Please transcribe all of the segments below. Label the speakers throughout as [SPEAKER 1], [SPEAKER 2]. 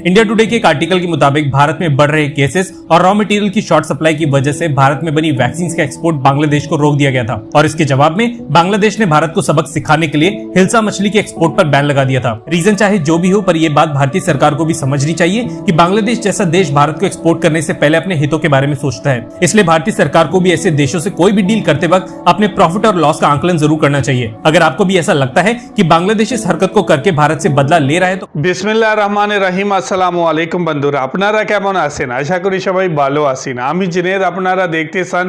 [SPEAKER 1] India today के एक article के मुताबिक भारत में बढ़ रहे केसेस और रॉ मटेरियल की शॉर्ट सप्लाई की वजह से भारत में बनी वैक्सीन का एक्सपोर्ट बांग्लादेश को रोक दिया गया था और इसके जवाब में बांग्लादेश ने भारत को सबक सिखाने के लिए हिल्सा मछली के एक्सपोर्ट पर बैन लगा दिया था। रीजन चाहे जो भी हो, पर यह बात भारतीय सरकार को भी समझनी चाहिए कि बांग्लादेश जैसा देश भारत को एक्सपोर्ट करने से पहले अपने हितों के बारे में सोचता है। इसलिए भारतीय सरकार को भी ऐसे देशों से कोई भी डील करते वक्त अपने प्रॉफिट और लॉस का आंकलन जरूर करना चाहिए। अगर आपको भी ऐसा लगता है कि बांग्लादेश इस हरकत को करके भारत से बदला ले रहा है तो
[SPEAKER 2] बिस्मिल्लाहिर्रहमानिर्रहीम। अस्सलामु आलैकुम बंधुरा, আপনারা কেমন আছেন? আশা করি সবাই ভালো আছেন। আমি জুনেদ, আপনারা দেখতেছেন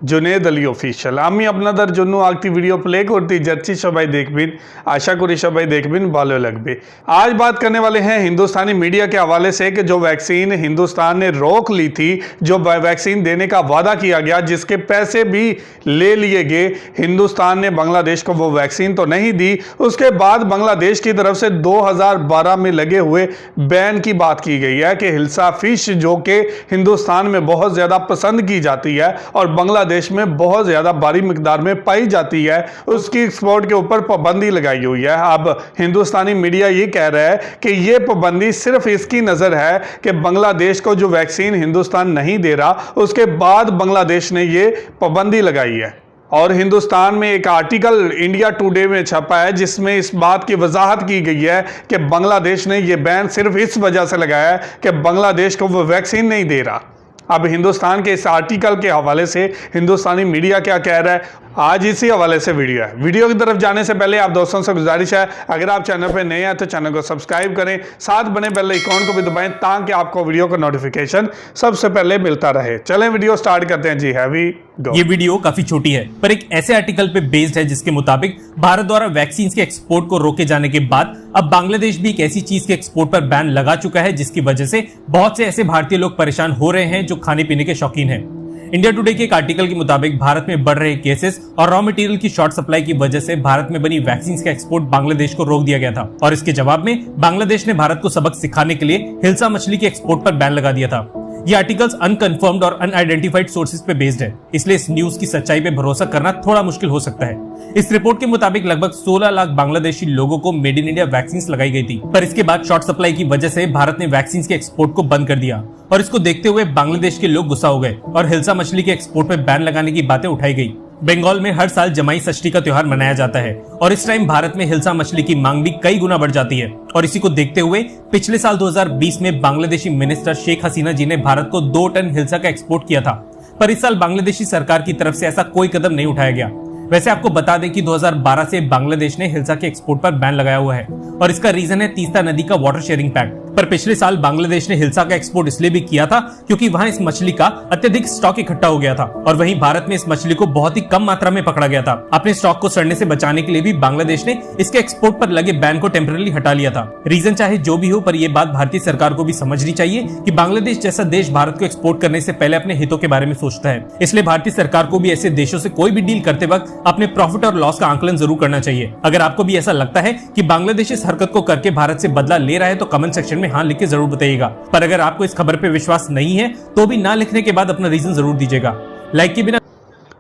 [SPEAKER 2] জুনেদ আলী অফিশিয়াল। আমি আপনাদের জন্য একটি ভিডিও প্লে করতে যাচ্ছি, সবাই দেখবেন। आशा करी सबाई देखबिन, भालो लगबे। आज बात करने वाले हैं हिंदुस्तानी मीडिया के हवाले से कि जो वैक्सीन हिंदुस्तान ने रोक ली थी, जो वैक्सीन देने का वादा किया गया, जिसके पैसे भी ले लिए गए, हिंदुस्तान ने बांग्लादेश को वो वैक्सीन तो नहीं दी। उसके बाद बांग्लादेश की तरफ से 2012 में लगे हुए बैन की बात की गई है कि हिल्सा फिश जो कि हिंदुस्तान में बहुत ज़्यादा पसंद की जाती है और बांग्लादेश में बहुत ज़्यादा भारी मिकदार में पाई जाती है, उसकी एक्सपोर्ट के ऊपर पाबंदी लगाई हुई है। अब हिंदुस्तानी मीडिया ये कह रहा है कि ये पाबंदी सिर्फ इसकी नज़र है कि बांग्लादेश को जो वैक्सीन हिंदुस्तान नहीं दे रहा, उसके बाद बांग्लादेश ने ये पाबंदी लगाई है। और हिंदुस्तान में एक आर्टिकल इंडिया टुडे में छपा है जिसमें इस बात की वजाहत की गई है कि बांग्लादेश ने ये बैन सिर्फ इस वजह से लगाया है कि बांग्लादेश को वो वैक्सीन नहीं दे रहा। अब हिंदुस्तान के इस आर्टिकल के हवाले से हिंदुस्तानी मीडिया क्या कह रहा है, आज इसी हवाले से वीडियो है। वीडियो की तरफ जाने से पहले आप दोस्तों से गुजारिश है, अगर आप चैनल पर नए हैं तो चैनल को सब्सक्राइब करें, साथ बने बेल आइकॉन को भी दबाएं ताकि आपको वीडियो का नोटिफिकेशन सबसे पहले मिलता रहे। चलें वीडियो स्टार्ट करते हैं। जी हैवी गो।
[SPEAKER 1] ये वीडियो काफी छोटी है पर एक ऐसे आर्टिकल पे बेस्ड है जिसके मुताबिक भारत द्वारा वैक्सीन के एक्सपोर्ट को रोके जाने के बाद अब बांग्लादेश भी एक ऐसी चीज के एक्सपोर्ट पर बैन लगा चुका है जिसकी वजह से बहुत से ऐसे भारतीय लोग परेशान हो रहे हैं जो खाने पीने के शौकीन हैं। इंडिया टुडे के एक आर्टिकल के मुताबिक भारत में बढ़ रहे केसेस और रॉ मटेरियल की शॉर्ट सप्लाई की वजह से भारत में बनी वैक्सीन का एक्सपोर्ट बांग्लादेश को रोक दिया गया था और इसके जवाब में बांग्लादेश ने भारत को सबक सिखाने के लिए हिल्सा मछली के एक्सपोर्ट पर बैन लगा दिया था। ये आर्टिकल्स अनकंफर्म्ड और अनआइडेंटिफाइड सोर्सेज पे बेस्ड है, इसलिए इस न्यूज की सच्चाई पे भरोसा करना थोड़ा मुश्किल हो सकता है। इस रिपोर्ट के मुताबिक लगभग 16 लाख बांग्लादेशी लोगों को मेड इन इंडिया वैक्सीन लगाई गई थी, पर इसके बाद शॉर्ट सप्लाई की वजह से भारत ने वैक्सीन के एक्सपोर्ट को बंद कर दिया और इसको देखते हुए बांग्लादेश के लोग गुस्सा हो गए और हिल्सा मछली के एक्सपोर्ट पर बैन लगाने की बातें उठाई गई। बंगाल में हर साल जमाई षष्ठी का त्योहार मनाया जाता है और इस टाइम भारत में हिल्सा मछली की मांग भी कई गुना बढ़ जाती है और इसी को देखते हुए पिछले साल 2020 में बांग्लादेशी मिनिस्टर शेख हसीना जी ने भारत को 2 टन हिल्सा का एक्सपोर्ट किया था, पर इस साल बांग्लादेशी सरकार की तरफ से ऐसा कोई कदम नहीं उठाया गया। वैसे आपको बता दें कि 2012 से बांग्लादेश ने हिल्सा के एक्सपोर्ट पर बैन लगाया हुआ है और इसका रीजन है तीस्ता नदी का वाटर शेयरिंग पैक्ट। पर पिछले साल बांग्लादेश ने हिल्सा का एक्सपोर्ट इसलिए भी किया था क्योंकि वहां इस मछली का अत्यधिक स्टॉक इकट्ठा हो गया था और वहीं भारत में इस मछली को बहुत ही कम मात्रा में पकड़ा गया था। अपने स्टॉक को सड़ने से बचाने के लिए भी बांग्लादेश ने इसके एक्सपोर्ट पर लगे बैन को टेम्पररी हटा लिया था। रीजन चाहे जो भी हो, पर यह बात भारतीय सरकार को भी समझनी चाहिए कि बांग्लादेश जैसा देश भारत को एक्सपोर्ट करने से पहले अपने हितों के बारे में सोचता है। इसलिए भारतीय सरकार को भी ऐसे देशों से कोई भी डील करते वक्त अपने प्रॉफिट और लॉस का आंकलन जरूर करना चाहिए। अगर आपको भी ऐसा लगता है कि बांग्लादेश इस हरकत को करके भारत से बदला ले रहा है तो कमेंट सेक्शन में हाँ लिख के जरूर बताइएगा। पर अगर आपको इस खबर पे विश्वास नहीं है तो भी ना लिखने के बाद अपना रीजन जरूर दीजिएगा, लाइक के बिना।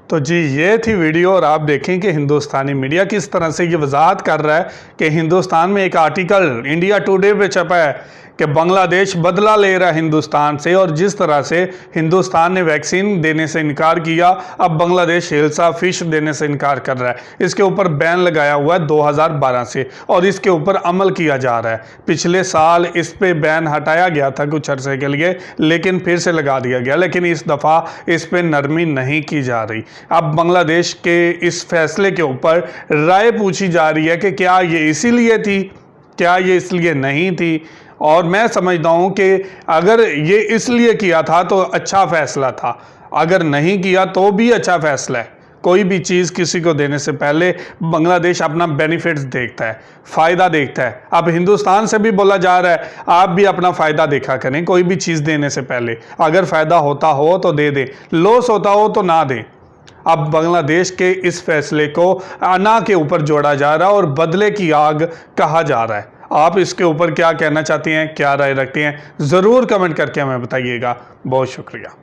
[SPEAKER 2] तो जी ये थी वीडियो और आप देखें कि हिंदुस्तानी मीडिया किस तरह से ये वजाहत कर रहा है कि हिंदुस्तान में एक आर्टिकल इंडिया टुडे पे छपा है कि बांग्लादेश बदला ले रहा है हिंदुस्तान से और जिस तरह से हिंदुस्तान ने वैक्सीन देने से इनकार किया, अब बांग्लादेश हिल्सा फिश देने से इनकार कर रहा है। इसके ऊपर बैन लगाया हुआ है 2012 से और इसके ऊपर अमल किया जा रहा है। पिछले साल इस पे बैन हटाया गया था कुछ अरसे के लिए, लेकिन फिर से लगा दिया गया, लेकिन इस दफ़ा इस पे नरमी नहीं की जा रही। अब बांग्लादेश के इस फैसले के ऊपर राय पूछी जा रही है कि क्या ये इसीलिए थी, क्या ये इसलिए नहीं थी। और मैं समझता हूँ कि अगर ये इसलिए किया था तो अच्छा फैसला था, अगर नहीं किया तो भी अच्छा फैसला है। कोई भी चीज़ किसी को देने से पहले बांग्लादेश अपना बेनिफिट्स देखता है, फ़ायदा देखता है। अब हिंदुस्तान से भी बोला जा रहा है आप भी अपना फ़ायदा देखा करें, कोई भी चीज़ देने से पहले अगर फ़ायदा होता हो तो दे दें, लॉस होता हो तो ना दें। अब बांग्लादेश के इस फैसले को अना के ऊपर जोड़ा जा रहा है और बदले की आग कहा जा रहा है। आप इसके ऊपर क्या कहना चाहते हैं, क्या राय रखते हैं, ज़रूर कमेंट करके हमें बताइएगा। बहुत शुक्रिया।